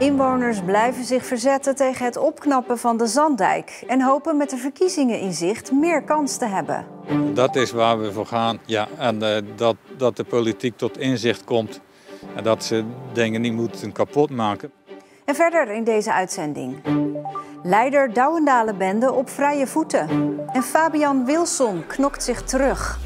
Inwoners blijven zich verzetten tegen het opknappen van de Zanddijk en hopen met de verkiezingen in zicht meer kans te hebben. Dat is waar we voor gaan. Ja, en dat de politiek tot inzicht komt en dat ze dingen niet moeten kapot maken. En verder in deze uitzending. Leider Douwendalenbende op vrije voeten. En Fabian Wilson knokt zich terug.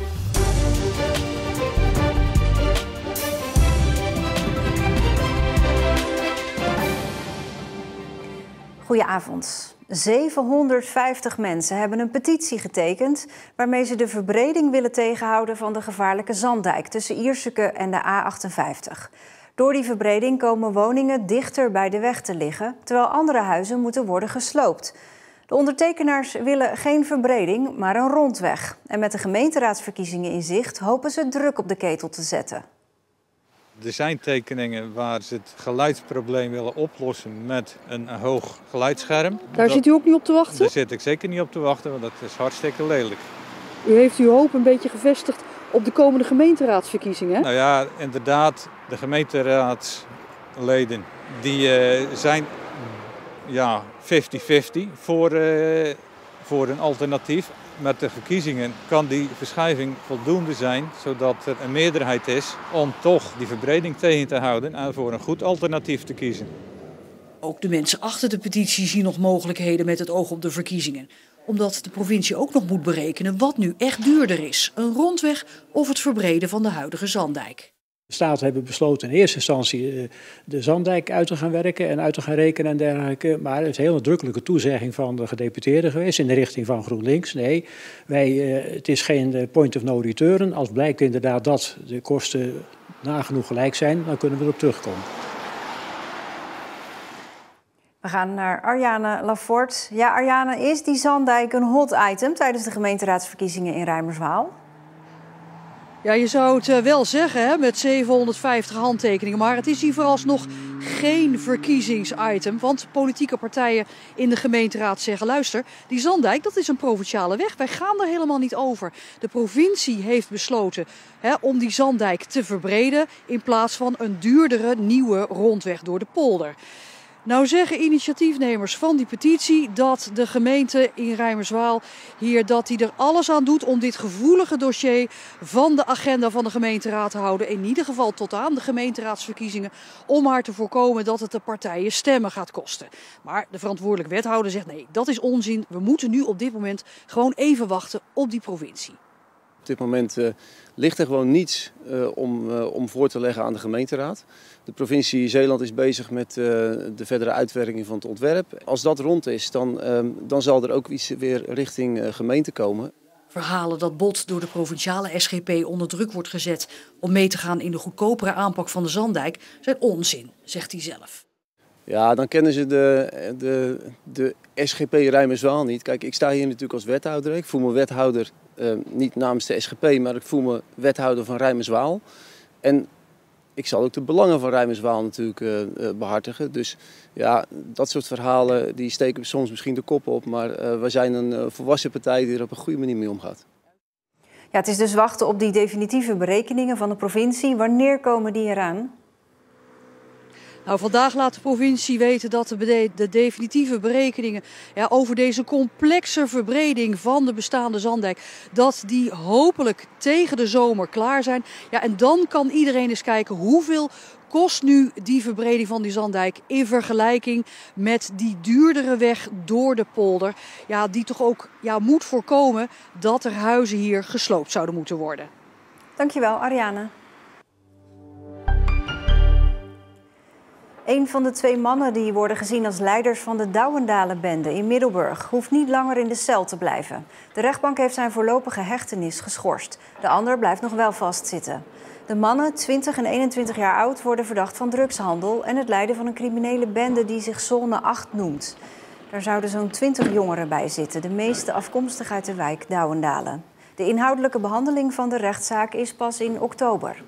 Goedenavond. 750 mensen hebben een petitie getekend waarmee ze de verbreding willen tegenhouden van de gevaarlijke Zanddijk tussen Ierseke en de A58. Door die verbreding komen woningen dichter bij de weg te liggen, terwijl andere huizen moeten worden gesloopt. De ondertekenaars willen geen verbreding, maar een rondweg. En met de gemeenteraadsverkiezingen in zicht hopen ze druk op de ketel te zetten. Er zijn tekeningen waar ze het geluidsprobleem willen oplossen met een hoog geluidsscherm. Daar zit u ook niet op te wachten? Daar zit ik zeker niet op te wachten, want dat is hartstikke lelijk. U heeft uw hoop een beetje gevestigd op de komende gemeenteraadsverkiezingen, hè? Nou ja, inderdaad, de gemeenteraadsleden die zijn 50-50 voor een alternatief. Met de verkiezingen kan die verschuiving voldoende zijn, zodat er een meerderheid is om toch die verbreding tegen te houden en voor een goed alternatief te kiezen. Ook de mensen achter de petitie zien nog mogelijkheden met het oog op de verkiezingen. Omdat de provincie ook nog moet berekenen wat nu echt duurder is. Een rondweg of het verbreden van de huidige Zanddijk. De Staten hebben besloten in eerste instantie de Zanddijk uit te gaan werken en uit te gaan rekenen en dergelijke. Maar het is een heel nadrukkelijke toezegging van de gedeputeerden geweest in de richting van GroenLinks. Nee, het is geen point of no return. Als blijkt inderdaad dat de kosten nagenoeg gelijk zijn, dan kunnen we erop terugkomen. We gaan naar Arjane Laforte. Ja, Arjane, is die Zanddijk een hot item tijdens de gemeenteraadsverkiezingen in Rijmerswaal? Ja, je zou het wel zeggen, hè, met 750 handtekeningen. Maar het is hier vooralsnog geen verkiezingsitem. Want politieke partijen in de gemeenteraad zeggen, luister, die Zanddijk, dat is een provinciale weg. Wij gaan daar helemaal niet over. De provincie heeft besloten om die Zanddijk te verbreden in plaats van een duurdere nieuwe rondweg door de polder. Nou zeggen initiatiefnemers van die petitie dat de gemeente in Rijmerswaal hier dat hij er alles aan doet om dit gevoelige dossier van de agenda van de gemeenteraad te houden. In ieder geval tot aan de gemeenteraadsverkiezingen, om maar te voorkomen dat het de partijen stemmen gaat kosten. Maar de verantwoordelijk wethouder zegt nee, dat is onzin. We moeten nu op dit moment gewoon even wachten op die provincie. Op dit moment ligt er gewoon niets om voor te leggen aan de gemeenteraad. De provincie Zeeland is bezig met de verdere uitwerking van het ontwerp. Als dat rond is, dan zal er ook iets weer richting gemeente komen. Verhalen dat BOT door de provinciale SGP onder druk wordt gezet om mee te gaan in de goedkopere aanpak van de Zanddijk zijn onzin, zegt hij zelf. Ja, dan kennen ze de SGP Rijmerswaal niet. Kijk, ik sta hier natuurlijk als wethouder. Ik voel me wethouder niet namens de SGP, maar ik voel me wethouder van Rijmerswaal. En ik zal ook de belangen van Rijmerswaal natuurlijk behartigen. Dus ja, dat soort verhalen die steken soms misschien de kop op. Maar we zijn een volwassen partij die er op een goede manier mee omgaat. Ja, het is dus wachten op die definitieve berekeningen van de provincie. Wanneer komen die eraan? Nou, vandaag laat de provincie weten dat de definitieve berekeningen over deze complexe verbreding van de bestaande Zanddijk, dat die hopelijk tegen de zomer klaar zijn. Ja, en dan kan iedereen eens kijken hoeveel kost nu die verbreding van die Zanddijk in vergelijking met die duurdere weg door de polder. Ja, die toch ook moet voorkomen dat er huizen hier gesloopt zouden moeten worden. Dankjewel, Arjane. Een van de twee mannen die worden gezien als leiders van de Douwendalenbende in Middelburg hoeft niet langer in de cel te blijven. De rechtbank heeft zijn voorlopige hechtenis geschorst. De ander blijft nog wel vastzitten. De mannen, 20 en 21 jaar oud, worden verdacht van drugshandel en het leiden van een criminele bende die zich Zone 8 noemt. Daar zouden zo'n 20 jongeren bij zitten, de meeste afkomstig uit de wijk Douwendalen. De inhoudelijke behandeling van de rechtszaak is pas in oktober.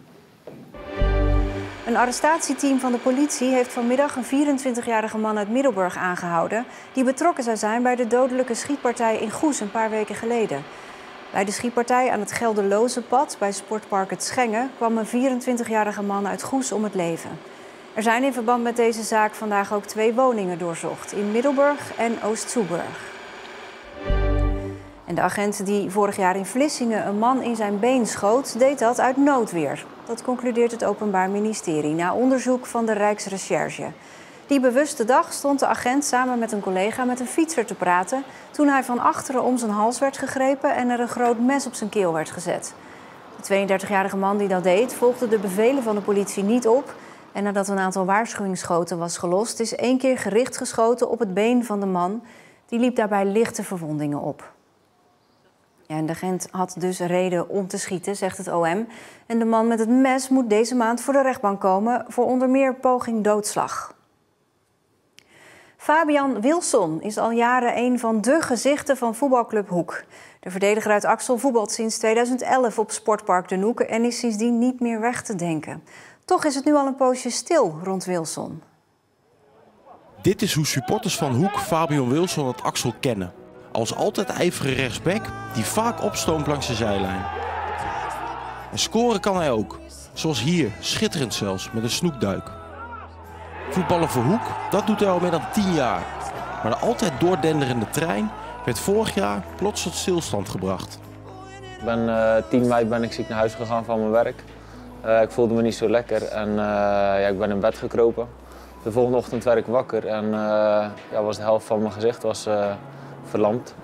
Een arrestatieteam van de politie heeft vanmiddag een 24-jarige man uit Middelburg aangehouden die betrokken zou zijn bij de dodelijke schietpartij in Goes een paar weken geleden. Bij de schietpartij aan het Gelderlozepad bij sportpark Het Schengen kwam een 24-jarige man uit Goes om het leven. Er zijn in verband met deze zaak vandaag ook 2 woningen doorzocht, in Middelburg en Oost-Soeburg. En de agent die vorig jaar in Vlissingen een man in zijn been schoot, deed dat uit noodweer. Dat concludeert het Openbaar Ministerie na onderzoek van de Rijksrecherche. Die bewuste dag stond de agent samen met een collega met een fietser te praten toen hij van achteren om zijn hals werd gegrepen en er een groot mes op zijn keel werd gezet. De 32-jarige man die dat deed volgde de bevelen van de politie niet op. En nadat een aantal waarschuwingsschoten was gelost, is 1 keer gericht geschoten op het been van de man. Die liep daarbij lichte verwondingen op. Ja, en de agent had dus reden om te schieten, zegt het OM. En de man met het mes moet deze maand voor de rechtbank komen voor onder meer poging doodslag. Fabian Wilson is al jaren een van de gezichten van voetbalclub Hoek. De verdediger uit Axel voetbalt sinds 2011 op Sportpark De Noek en is sindsdien niet meer weg te denken. Toch is het nu al een poosje stil rond Wilson. Dit is hoe supporters van Hoek Fabian Wilson het Axel kennen. Als altijd ijverige rechtsback die vaak opstoomt langs de zijlijn. En scoren kan hij ook. Zoals hier, schitterend zelfs, met een snoekduik. Voetballen voor Hoek, dat doet hij al meer dan 10 jaar. Maar de altijd doordenderende trein werd vorig jaar plots tot stilstand gebracht. 10 mei ben ik ziek naar huis gegaan van mijn werk. Ik voelde me niet zo lekker en ik ben in bed gekropen. De volgende ochtend werd ik wakker en was de helft van mijn gezicht was, verlamd.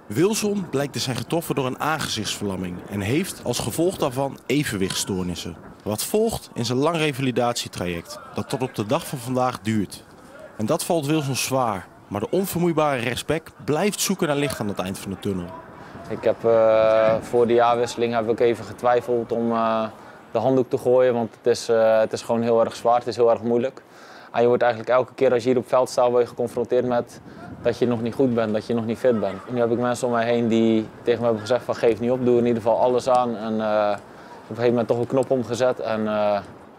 Wilson blijkt te zijn getroffen door een aangezichtsverlamming en heeft als gevolg daarvan evenwichtstoornissen. Wat volgt is een lang revalidatietraject dat tot op de dag van vandaag duurt. En dat valt Wilson zwaar, maar de onvermoeibare rechtsback blijft zoeken naar licht aan het eind van de tunnel. Ik heb voor de jaarwisseling heb ik even getwijfeld om de handdoek te gooien, want het is gewoon heel erg zwaar, het is heel erg moeilijk. En je wordt eigenlijk elke keer als je hier op het veld staat, word je geconfronteerd met dat je nog niet goed bent, dat je nog niet fit bent. Nu heb ik mensen om mij heen die tegen me hebben gezegd van geef niet op, doe in ieder geval alles aan. En op een gegeven moment toch een knop omgezet en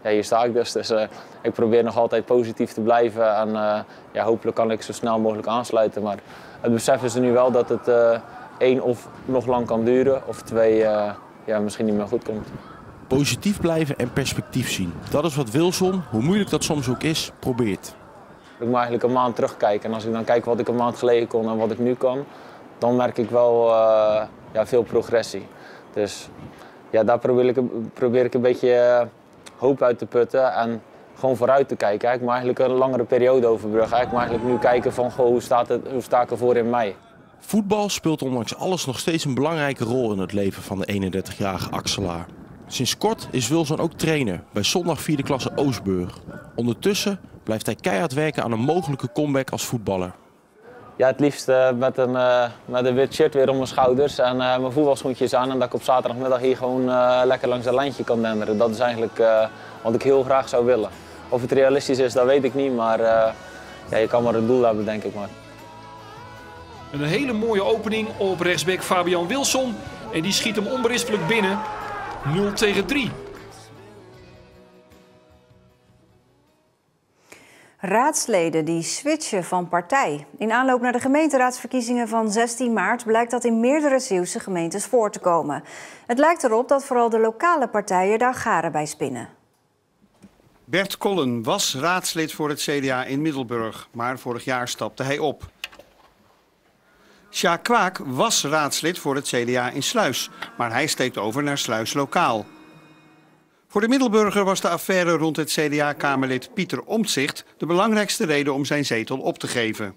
hier sta ik dus. Dus ik probeer nog altijd positief te blijven en hopelijk kan ik zo snel mogelijk aansluiten. Maar het besef is er nu wel dat het 1 of nog lang kan duren of 2 misschien niet meer goed komt. Positief blijven en perspectief zien. Dat is wat Wilson, hoe moeilijk dat soms ook is, probeert. Ik moet eigenlijk een maand terugkijken. En als ik dan kijk wat ik een maand geleden kon en wat ik nu kan, dan merk ik wel veel progressie. Dus daar probeer ik een beetje hoop uit te putten en gewoon vooruit te kijken. Ik moet eigenlijk een langere periode overbruggen. Ik moet eigenlijk nu kijken van hoe sta ik ervoor in mei. Voetbal speelt ondanks alles nog steeds een belangrijke rol in het leven van de 31-jarige Axelaar. Sinds kort is Wilson ook trainer bij zondag 4e klasse Oostburg. Ondertussen blijft hij keihard werken aan een mogelijke comeback als voetballer. Ja, het liefst met een wit shirt weer om mijn schouders en mijn voetbalschoentjes aan. En dat ik op zaterdagmiddag hier gewoon lekker langs een lijntje kan denderen. Dat is eigenlijk wat ik heel graag zou willen. Of het realistisch is, dat weet ik niet. Maar je kan maar een doel hebben, denk ik maar. Een hele mooie opening op rechtsback Fabian Wilson. En die schiet hem onberispelijk binnen. 0-3. Raadsleden die switchen van partij. In aanloop naar de gemeenteraadsverkiezingen van 16 maart blijkt dat in meerdere Zeeuwse gemeentes voor te komen. Het lijkt erop dat vooral de lokale partijen daar garen bij spinnen. Bert Kollen was raadslid voor het CDA in Middelburg, maar vorig jaar stapte hij op. Sjaak Kwaak was raadslid voor het CDA in Sluis, maar hij steekt over naar Sluis Lokaal. Voor de Middelburger was de affaire rond het CDA-kamerlid Pieter Omtzigt de belangrijkste reden om zijn zetel op te geven.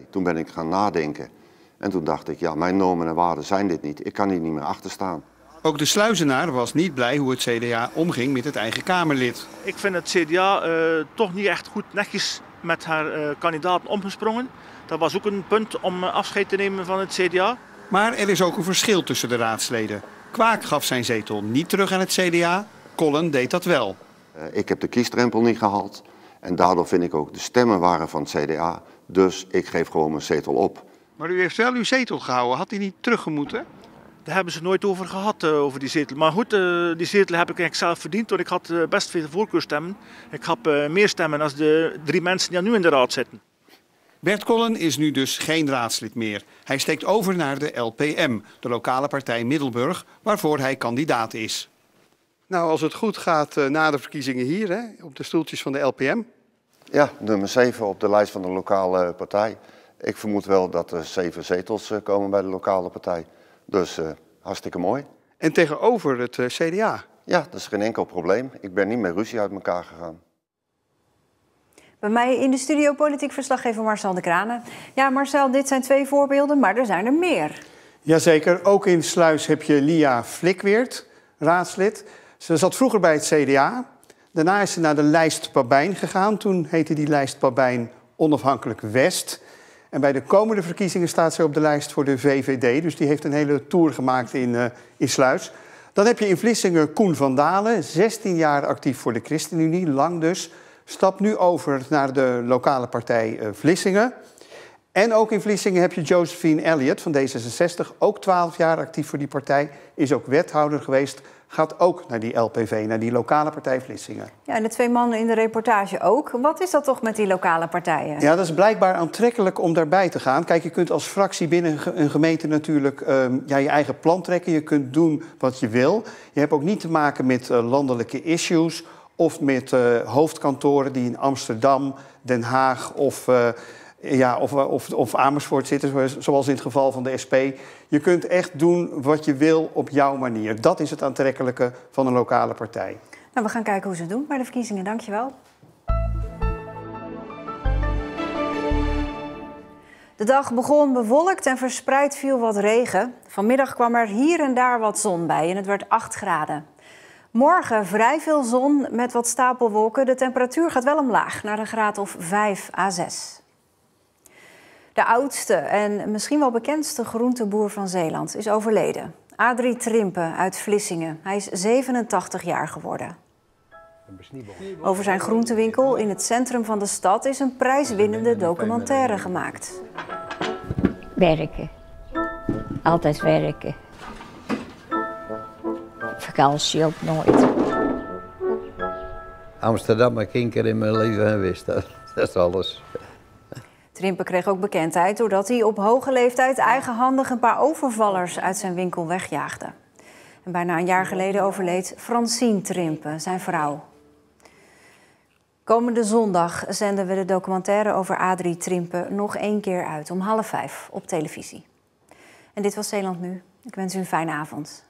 Toen ben ik gaan nadenken en toen dacht ik, ja, mijn normen en waarden zijn dit niet. Ik kan hier niet meer achter staan. Ook de Sluizenaar was niet blij hoe het CDA omging met het eigen kamerlid. Ik vind het CDA toch niet echt goed netjes met haar kandidaten omgesprongen. Dat was ook een punt om afscheid te nemen van het CDA. Maar er is ook een verschil tussen de raadsleden. Kwaak gaf zijn zetel niet terug aan het CDA. Kollen deed dat wel. Ik heb de kiesdrempel niet gehaald. En daardoor vind ik ook de stemmen waren van het CDA. Dus ik geef gewoon mijn zetel op. Maar u heeft wel uw zetel gehouden. Had hij niet teruggemoeten? Daar hebben ze het nooit over gehad, over die zetel. Maar goed, die zetel heb ik eigenlijk zelf verdiend. Want ik had best veel voorkeurstemmen. Ik had meer stemmen dan de 3 mensen die nu in de raad zitten. Bert Kollen is nu dus geen raadslid meer. Hij steekt over naar de LPM, de lokale partij Middelburg, waarvoor hij kandidaat is. Nou, als het goed gaat na de verkiezingen hier, hè, op de stoeltjes van de LPM. Ja, nummer 7 op de lijst van de lokale partij. Ik vermoed wel dat er 7 zetels komen bij de lokale partij. Dus hartstikke mooi. En tegenover het CDA? Ja, dat is geen enkel probleem. Ik ben niet met ruzie uit elkaar gegaan. Bij mij in de studio politiek verslaggever Marcel de Kranen. Ja, Marcel, dit zijn 2 voorbeelden, maar er zijn er meer. Jazeker, ook in Sluis heb je Lia Flikweert, raadslid. Ze zat vroeger bij het CDA. Daarna is ze naar de lijst Pabijn gegaan. Toen heette die lijst Pabijn Onafhankelijk West. En bij de komende verkiezingen staat ze op de lijst voor de VVD. Dus die heeft een hele tour gemaakt in Sluis. Dan heb je in Vlissingen Koen van Dalen, 16 jaar actief voor de ChristenUnie, lang dus. Stapt nu over naar de lokale partij Vlissingen. En ook in Vlissingen heb je Josephine Elliott van D66, ook 12 jaar actief voor die partij. Is ook wethouder geweest, gaat ook naar die LPV, naar die lokale partij Vlissingen. Ja, en de 2 mannen in de reportage ook. Wat is dat toch met die lokale partijen? Ja, dat is blijkbaar aantrekkelijk om daarbij te gaan. Kijk, je kunt als fractie binnen een gemeente natuurlijk je eigen plan trekken. Je kunt doen wat je wil. Je hebt ook niet te maken met landelijke issues of met hoofdkantoren die in Amsterdam, Den Haag of Amersfoort zitten, zoals in het geval van de SP. Je kunt echt doen wat je wil op jouw manier. Dat is het aantrekkelijke van een lokale partij. Nou, we gaan kijken hoe ze het doen bij de verkiezingen. Dankjewel. De dag begon bewolkt en verspreid viel wat regen. Vanmiddag kwam er hier en daar wat zon bij en het werd 8 graden. Morgen vrij veel zon met wat stapelwolken. De temperatuur gaat wel omlaag naar een graad of 5 à 6. De oudste en misschien wel bekendste groenteboer van Zeeland is overleden. Adrie Trimpe uit Vlissingen. Hij is 87 jaar geworden. Over zijn groentewinkel in het centrum van de stad is een prijswinnende documentaire gemaakt. Werken. Altijd werken. Vakantie ook nooit. Amsterdam heb ik 1 keer in mijn leven geweest. Dat is alles. Trimpe kreeg ook bekendheid doordat hij op hoge leeftijd eigenhandig een paar overvallers uit zijn winkel wegjaagde. En bijna een jaar geleden overleed Francine Trimpe, zijn vrouw. Komende zondag zenden we de documentaire over Adrie Trimpe nog 1 keer uit om 16:30 op televisie. En dit was Zeeland Nu. Ik wens u een fijne avond.